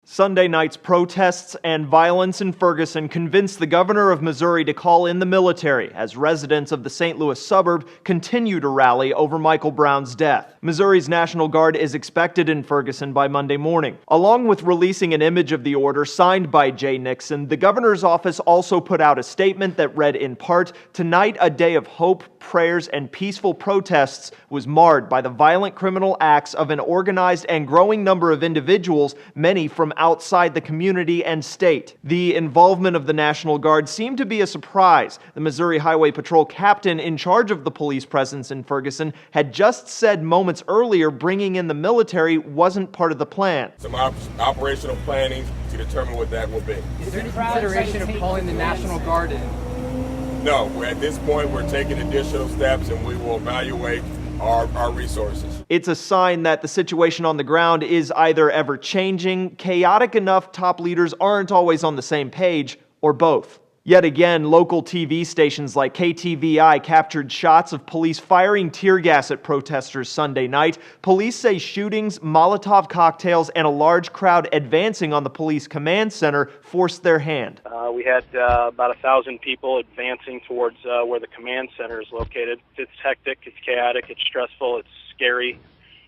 Sunday night's protests and violence in Ferguson convinced the governor of Missouri to call in the military as residents of the St. Louis suburb continue to rally over Michael Brown's death. Missouri's National Guard is expected in Ferguson by Monday morning. Along with releasing an image of the order signed by Jay Nixon, the governor's office also put out a statement that read in part, "Tonight, a day of hope, prayers, and peaceful protests was marred by the violent criminal acts of an organized and growing number of individuals, many from outside the community and state." The involvement of the National Guard seemed to be a surprise. The Missouri Highway Patrol captain in charge of the police presence in Ferguson had just said moments earlier bringing in the military wasn't part of the plan. Some operational planning to determine what that will be. Is there any consideration of calling the National Guard in? No, at this point we're taking additional steps and we will evaluate our resources. It's a sign that the situation on the ground is either ever-changing, chaotic enough top leaders aren't always on the same page, or both. Yet again, local TV stations like KTVI captured shots of police firing tear gas at protesters Sunday night. Police say shootings, Molotov cocktails, and a large crowd advancing on the police command center forced their hand. We had about 1,000 people advancing towards where the command center is located. It's hectic, it's chaotic, it's stressful, it's scary,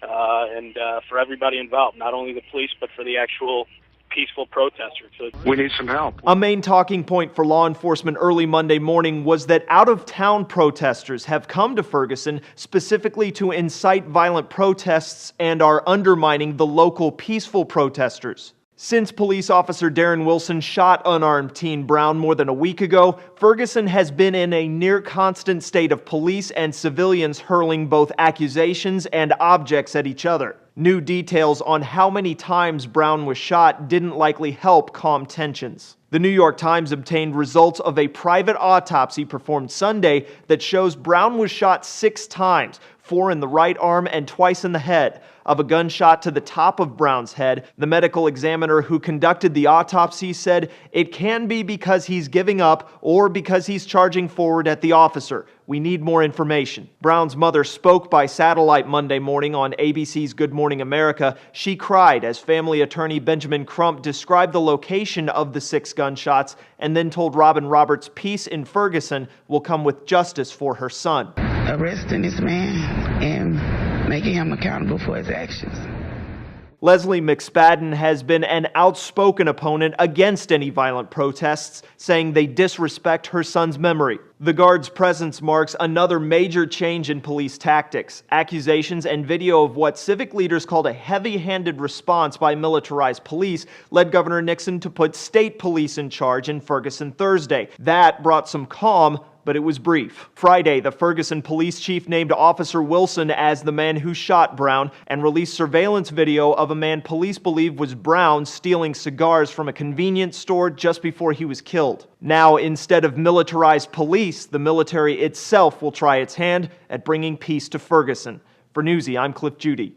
and for everybody involved, not only the police, but for the actual peaceful protesters. So we need some help. A main talking point for law enforcement early Monday morning was that out-of-town protesters have come to Ferguson specifically to incite violent protests and are undermining the local peaceful protesters. Since police officer Darren Wilson shot unarmed teen Brown more than a week ago, Ferguson has been in a near constant state of police and civilians hurling both accusations and objects at each other. New details on how many times Brown was shot didn't likely help calm tensions. The New York Times obtained results of a private autopsy performed Sunday that shows Brown was shot 6 times, 4 in the right arm and twice in the head. Of a gunshot to the top of Brown's head, the medical examiner who conducted the autopsy said it can be because he's giving up or because he's charging forward at the officer. We need more information. Brown's mother spoke by satellite Monday morning on ABC's Good Morning America. She cried as family attorney Benjamin Crump described the location of the 6 gunshots and then told Robin Roberts peace in Ferguson will come with justice for her son. Arresting this man and making him accountable for his actions. Leslie McSpadden has been an outspoken opponent against any violent protests, saying they disrespect her son's memory. The Guard's presence marks another major change in police tactics. Accusations and video of what civic leaders called a heavy-handed response by militarized police led Governor Nixon to put state police in charge in Ferguson Thursday. That brought some calm, but it was brief. Friday, the Ferguson police chief named Officer Wilson as the man who shot Brown and released surveillance video of a man police believe was Brown stealing cigars from a convenience store just before he was killed. Now, instead of militarized police, the military itself will try its hand at bringing peace to Ferguson. For Newsy, I'm Cliff Judy.